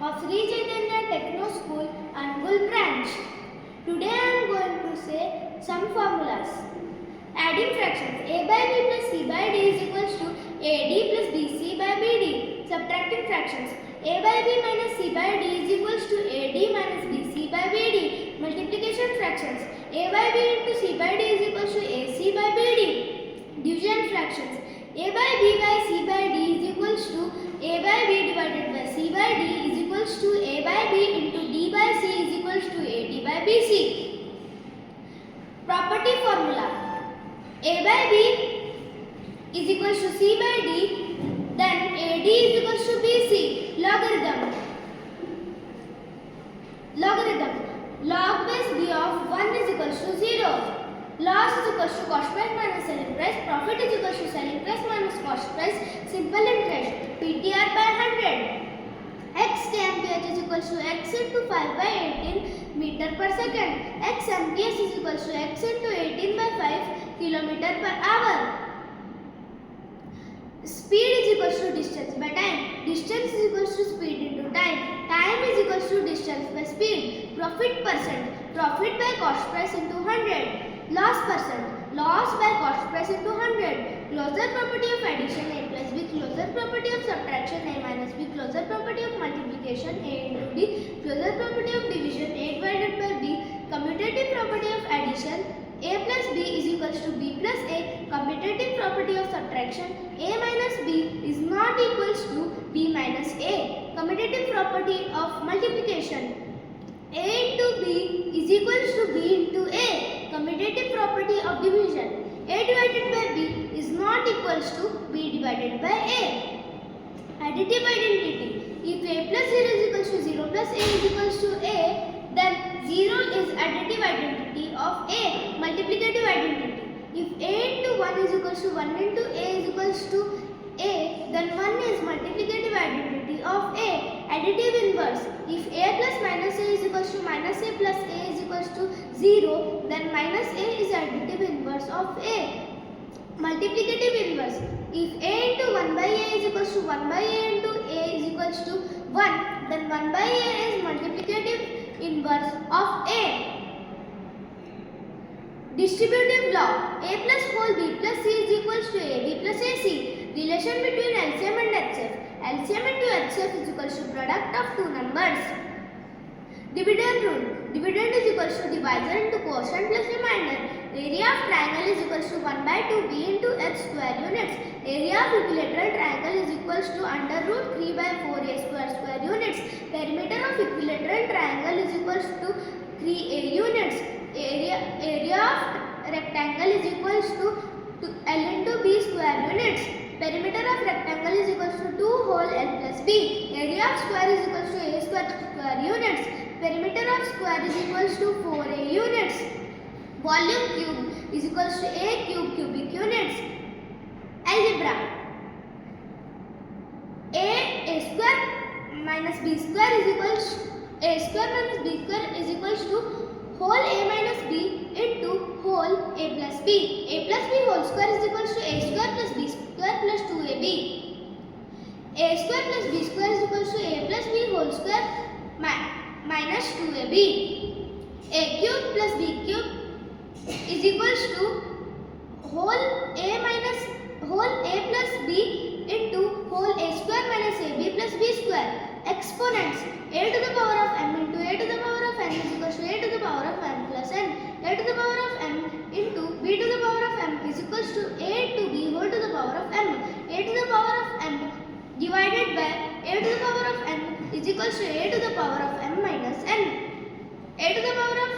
of Sri Chaitanya Techno School, Angul branch. Today I am going to say some formulas. Adding fractions a by b plus c by d is equals to ad plus bc by bd. Subtracting fractions a by b minus c by d is equals to ad minus bc by bd. Multiplication fractions a by b into c by d is equals to ac by bd. Division fractions a by b by c by d is equals to a by b divided by c by d is equals to a by b into d by c is equals to ad by bc. Property formula a by b is equals to c by d, then ad is equals to bc. Logarithm log base b of 1 is equals to 0. Loss is equals to cost price minus selling price. Profit is equals to selling price minus cost price. Simple interest. PTR by 100. X kmph is equals to x into 5 by 18 meter per second. X mps is equals to x into 18 by 5 kilometer per hour. Speed is equals to distance by time. Distance is equals to speed into time. Time is equals to distance by speed. Profit percent. Profit by cost price into 100. Loss percent. Loss by cost price into 100. Closure property of addition a plus b. Closure property of subtraction a minus b. Closure property of multiplication a into d. Closure property of division a divided by b. Commutative property of addition a plus b is equals to b plus a. Commutative property of subtraction a minus b is not equals to b minus a. Commutative property of multiplication a into b is equals to b into a. Commutative property of division a divided by b is not equals to b divided by a. Additive identity. If a plus 0 is equals to 0 plus a is equals to a, then 0 is additive identity of a. Multiplicative identity. If a into 1 is equals to 1 into a is equals to a, then 1 is multiplicative identity of a. Additive inverse. If a plus minus a is equals to minus a plus a is equals to 0, then minus a is additive inverse of a. Multiplicative inverse. If a into 1 by a is equals to 1 by a into a is equals to 1, then 1 by a is multiplicative inverse of a. Distributive law. A plus whole b plus c is equals to ab plus ac. Relation between LCM and HCF. LCM into HCF is equals to product of two numbers. Dividend rule. Dividend is equals to divisor into quotient plus remainder. Area of triangle is equals to 1 by 2b into h square units. Area of equilateral triangle is equals to under root 3 by 4a square units. Perimeter of equilateral triangle is equals to 3a units. Area of rectangle is equals to L into b square units. Perimeter of rectangle is equals to 2 whole L plus b. Area of square is equals to a square units. Perimeter of square is equals to 4a units. Volume cube is equals to a cube cubic units. Algebra. A square minus b square is equals to a square minus b square is equals to whole a minus b into whole a plus b. A plus b whole square is equals to a square plus b square plus 2ab. A square plus b square is equals to a plus b whole square minus 2ab. A cube plus b cube is equals to whole a plus b into whole a square minus ab plus b square. Exponents. A to the power of m into a to the power of n is equals to a to the power of m plus n. A to the power of m into b to the power of m is equals to a to b whole to the power of m. A to the power of m divided by a to the power of n is equals to a to the power of m minus n. A to the power of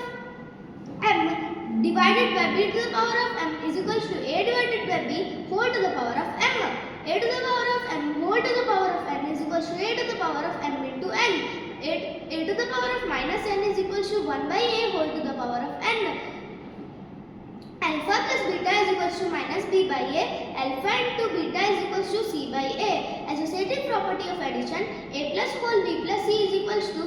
m divided by b to the power of m is equals to a divided by b whole to the power of m. A to the power of m whole to the power of n is equals to a to the power of m into n. A to the power of minus n is equals to 1 by a whole to the power of n. Alpha plus beta is equals to minus b by a. Alpha into beta is equals to c by a. Associative property of addition a plus whole b plus c is equals to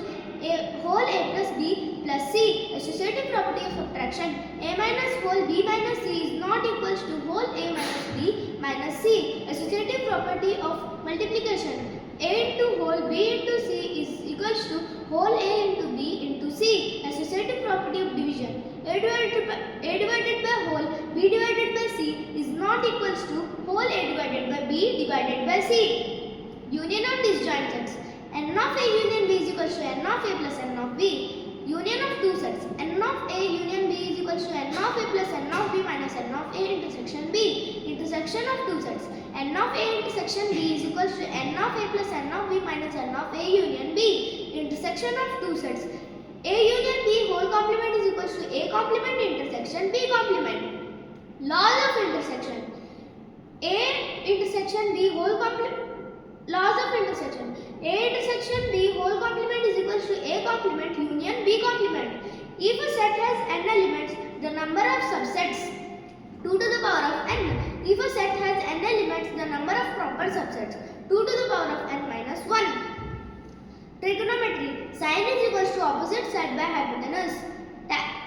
a whole a plus b plus c. Associative property of subtraction a minus whole b minus c is not equals to whole a minus b minus c. Associative property of multiplication a into whole b into c is equal equals to whole A into B into C. Associative property of division. A divided by whole B divided by C is not equals to whole A divided by B divided by C. Union of disjoint sets. N of A union B is equals to N of A plus N of B. Union of two sets. N of A union B is equals to N of A plus N of B minus N of A intersection B. Intersection of two sets. N of A intersection B is equals to N of A plus N of B minus N of A union B. Intersection of two sets. A union B whole complement is equals to A complement intersection B complement. Laws of intersection. A intersection B whole complement. Laws of intersection. A intersection B whole complement is equals to A complement union B complement. If a set has n elements, the number of subsets 2 to the power of n. If a set has n elements, the number of proper subsets 2 to the power of n minus 1. Trigonometry. Sine is equals to opposite side by hypotenuse.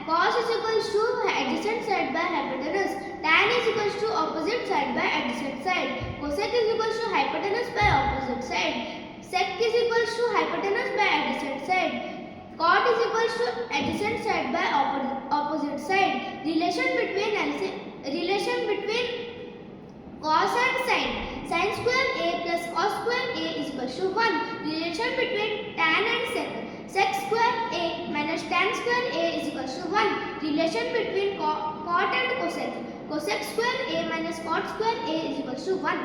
Cos is equals to adjacent side by hypotenuse. Tan is equals to opposite side by adjacent side. Cosec is equals to hypotenuse by opposite side. Sec is equals to hypotenuse by adjacent side. Cot is equals to adjacent side by opposite side. Relation between cos and sine. Sin square A plus cos square A is equals to 1. Relation between tan and sec. Sec square A minus tan square A is equals to 1. Relation between cot and cosec. Cosec square A minus cot square A is equals to 1.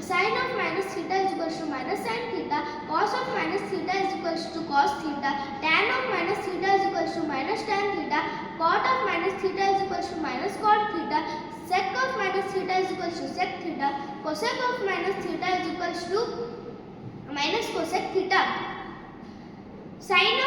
Sin of minus theta is equals to minus sin theta. Cos of minus theta is equals to cos theta. Tan of minus theta is equals to minus tan theta. Cot of minus theta is equals to minus cot theta. Sec of minus theta is equals to sec theta. Cosec of minus theta is equals to minus cosec theta. Sin